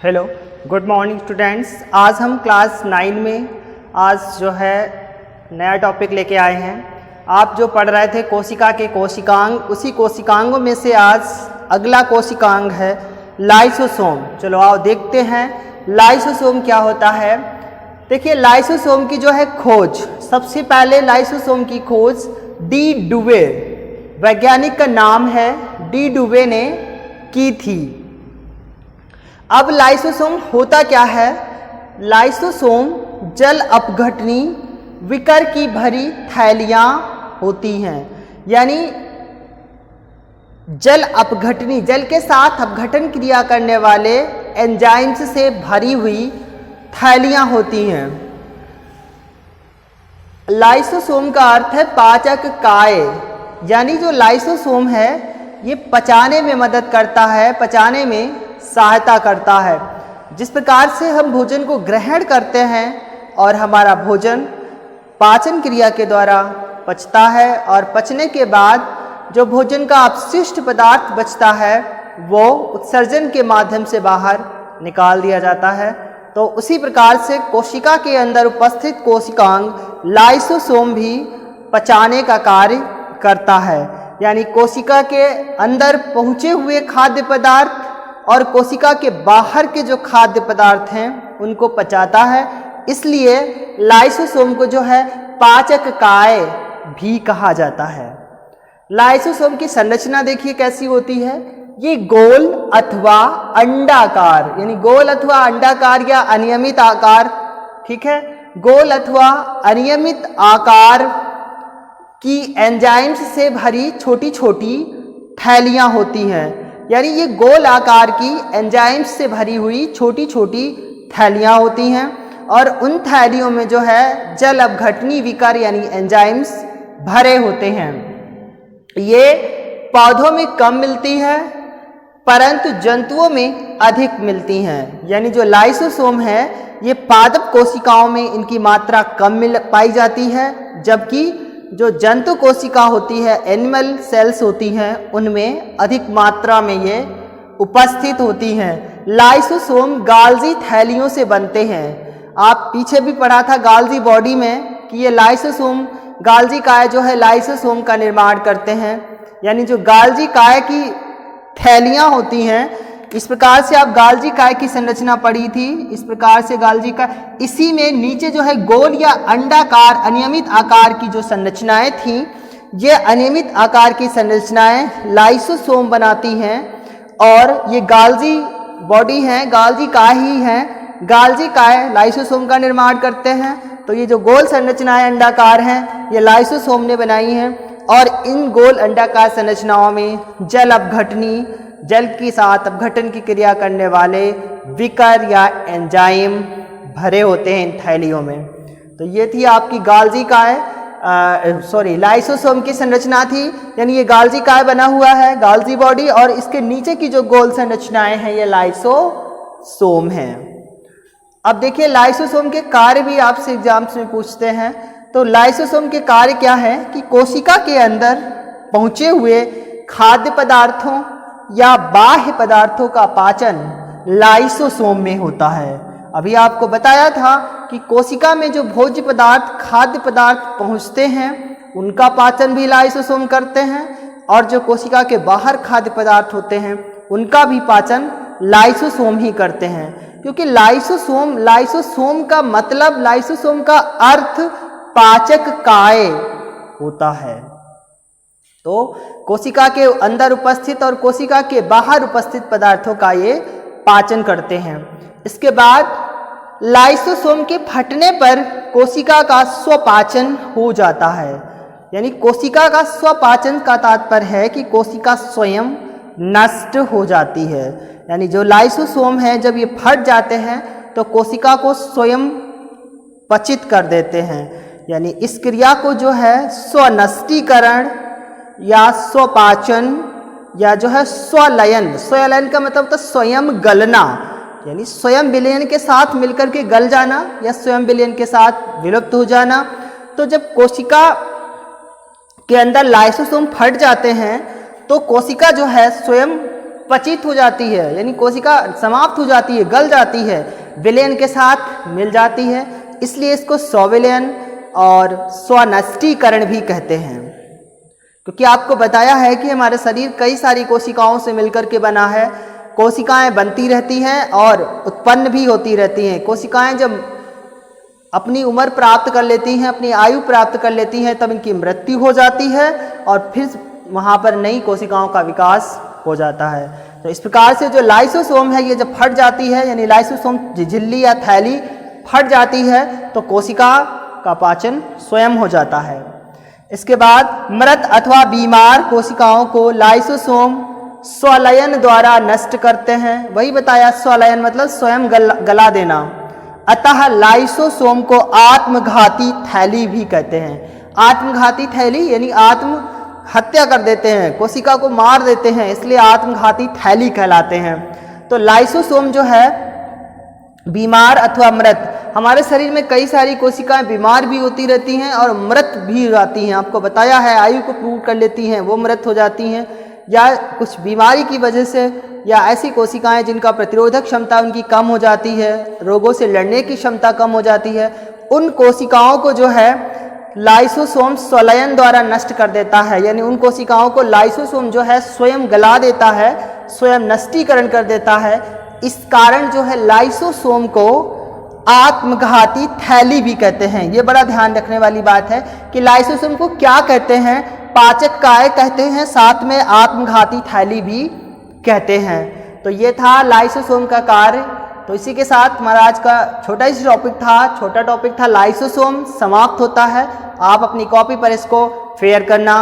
Hello, good morning students. आज हम class 9 में आज जो है नया टॉपिक लेके आए हैं। आप जो पढ़ रहे थे कोशिका के कोशिकांग, उसी कोशिकांगों में से आज अगला कोशिकांग है लाइसोसोम। चलो आओ देखते हैं लाइसोसोम क्या होता है। देखिए लाइसोसोम की जो है खोज, सबसे पहले लाइसोसोम की खोज डी डुवे, वैज्ञानिक का नाम है डी डुवे ने की थी। अब लाइसोसोम होता क्या है? लाइसोसोम जल अपघटनी विकर की भरी थैलियाँ होती हैं, यानी जल अपघटनी, जल के साथ अपघटन क्रिया करने वाले एंजाइम्स से भरी हुई थैलियाँ होती हैं। लाइसोसोम का अर्थ है पाचक काय, यानी जो लाइसोसोम है ये पचाने में मदद करता है, पचाने में सहायता करता है। जिस प्रकार से हम भोजन को ग्रहण करते हैं और हमारा भोजन पाचन क्रिया के द्वारा पचता है और पचने के बाद जो भोजन का अपशिष्ट पदार्थ बचता है वो उत्सर्जन के माध्यम से बाहर निकाल दिया जाता है, तो उसी प्रकार से कोशिका के अंदर उपस्थित कोशिकांग लाइसोसोम भी पचाने का कार्य करता है। यानी कोशिका के अंदर पहुँचे हुए खाद्य पदार्थ और कोशिका के बाहर के जो खाद्य पदार्थ हैं उनको पचाता है। इसलिए लाइसोसोम को जो है पाचक काय भी कहा जाता है। लाइसोसोम की संरचना देखिए कैसी होती है। ये गोल अथवा अंडाकार, यानी गोल अथवा अंडाकार या अनियमित आकार, ठीक है, गोल अथवा अनियमित आकार की एंजाइम्स से भरी छोटी छोटी थैलियाँ होती हैं। यानी ये गोल आकार की एंजाइम्स से भरी हुई छोटी छोटी थैलियाँ होती हैं और उन थैलियों में जो है जल अपघटनी विकर यानी एंजाइम्स भरे होते हैं। ये पौधों में कम मिलती है परंतु जंतुओं में अधिक मिलती हैं। यानी जो लाइसोसोम है ये पादप कोशिकाओं में इनकी मात्रा कम पाई जाती है, जबकि जो जंतु कोशिका होती है, एनिमल सेल्स होती हैं, उनमें अधिक मात्रा में ये उपस्थित होती हैं। लाइसोसोम गाल्जी थैलियों से बनते हैं। आप पीछे भी पढ़ा था गाल्जी बॉडी में कि ये लाइसोसोम, गाल्जी काय जो है लाइसोसोम का निर्माण करते हैं। यानी जो गाल्जी काय की थैलियाँ होती हैं, इस प्रकार से आप गाल्जी काय की संरचना पढ़ी थी। इस प्रकार से गाल्जी काय, इसी में नीचे जो है गोल या अंडाकार अनियमित आकार की जो संरचनाएं थी, ये अनियमित आकार की संरचनाएं लाइसोसोम बनाती हैं और ये गाल्जी बॉडी हैं, गाल्जी काय ही हैं। गाल्जी काय लाइसोसोम का निर्माण करते हैं। तो ये जो गोल संरचनाएं अंडाकार हैं ये लाइसोसोम ने बनाई हैं और इन गोल अंडाकार संरचनाओं में जल अपघटनी, जल के साथ अपघटन की क्रिया करने वाले विकर या एंजाइम भरे होते हैं इन थैलियों में। तो ये थी आपकी गाल्जी काय, लाइसोसोम की संरचना थी। यानी ये गाल्जी काय बना हुआ है, गाल्जी बॉडी, और इसके नीचे की जो गोल संरचनाएं हैं ये लाइसोसोम हैं। अब देखिए लाइसोसोम के कार्य भी आपसे एग्जाम्स में पूछते हैं। तो लाइसोसोम के कार्य क्या है कि कोशिका के अंदर पहुंचे हुए खाद्य पदार्थों या बाह्य पदार्थों का पाचन लाइसोसोम में होता है। अभी आपको बताया था कि कोशिका में जो भोज्य पदार्थ, खाद्य पदार्थ पहुंचते हैं उनका पाचन भी लाइसोसोम करते हैं और जो कोशिका के बाहर खाद्य पदार्थ होते हैं उनका भी पाचन लाइसोसोम ही करते हैं। क्योंकि लाइसोसोम का मतलब, लाइसोसोम का अर्थ पाचक काय होता है। तो कोशिका के अंदर उपस्थित और कोशिका के बाहर उपस्थित पदार्थों का ये पाचन करते हैं। इसके बाद लाइसोसोम के फटने पर कोशिका का स्वपाचन हो जाता है। यानी कोशिका का स्वपाचन का तात्पर्य है कि कोशिका स्वयं नष्ट हो जाती है। यानी जो लाइसोसोम है जब ये फट जाते हैं तो कोशिका को स्वयं पचित कर देते हैं। यानी इस क्रिया को जो है स्वनष्टीकरण या स्वपाचन या जो है स्वलयन, स्वलयन का मतलब होता है स्वयं गलना, यानी स्वयं विलयन के साथ मिलकर के गल जाना या स्वयं विलयन के साथ विलुप्त हो जाना। तो जब कोशिका के अंदर लाइसोसोम फट जाते हैं तो कोशिका जो है स्वयं पचित हो जाती है, यानी कोशिका समाप्त हो जाती है, गल जाती है, विलयन के साथ मिल जाती है, इसलिए इसको स्वविलयन और स्वनष्टीकरण भी कहते हैं। क्योंकि आपको बताया है कि हमारे शरीर कई सारी कोशिकाओं से मिलकर के बना है, कोशिकाएं बनती रहती हैं और उत्पन्न भी होती रहती हैं। कोशिकाएं जब अपनी उम्र प्राप्त कर लेती हैं, अपनी आयु प्राप्त कर लेती हैं, तब इनकी मृत्यु हो जाती है और फिर वहाँ पर नई कोशिकाओं का विकास हो जाता है। तो इस प्रकार से जो लाइसोसोम है, ये जब फट जाती है, यानी लाइसोसोम झिल्ली या थैली फट जाती है, तो कोशिका का पाचन स्वयं हो जाता है। इसके बाद मृत अथवा बीमार कोशिकाओं को लाइसोसोम स्वलयन द्वारा नष्ट करते हैं। वही बताया, स्वलयन मतलब स्वयं गला देना। अतः लाइसोसोम को आत्मघाती थैली भी कहते हैं। आत्मघाती थैली यानी आत्म हत्या कर देते हैं, कोशिका को मार देते हैं, इसलिए आत्मघाती थैली कहलाते हैं। तो लाइसोसोम जो है बीमार अथवा मृत, हमारे शरीर में कई सारी कोशिकाएं बीमार भी होती रहती हैं और मृत भी हो जाती हैं। आपको बताया है, आयु को पूर्ण कर लेती हैं, वो मृत हो जाती हैं, या कुछ बीमारी की वजह से, या ऐसी कोशिकाएं जिनका प्रतिरोधक क्षमता उनकी कम हो जाती है, रोगों से लड़ने की क्षमता कम हो जाती है, उन कोशिकाओं को जो है लाइसोसोम स्वलयन द्वारा नष्ट कर देता है। यानी उन कोशिकाओं को लाइसोसोम जो है स्वयं गला देता है, स्वयं नष्टीकरण कर देता है। इस कारण जो है लाइसोसोम को आत्मघाती थैली भी कहते हैं। ये बड़ा ध्यान रखने वाली बात है कि लाइसोसोम को क्या कहते हैं, पाचक काय कहते हैं, साथ में आत्मघाती थैली भी कहते हैं। तो ये था लाइसोसोम का कार्य। तो इसी के साथ हमारा आज का छोटा टॉपिक था लाइसोसोम समाप्त होता है। आप अपनी कॉपी पर इसको फेयर करना।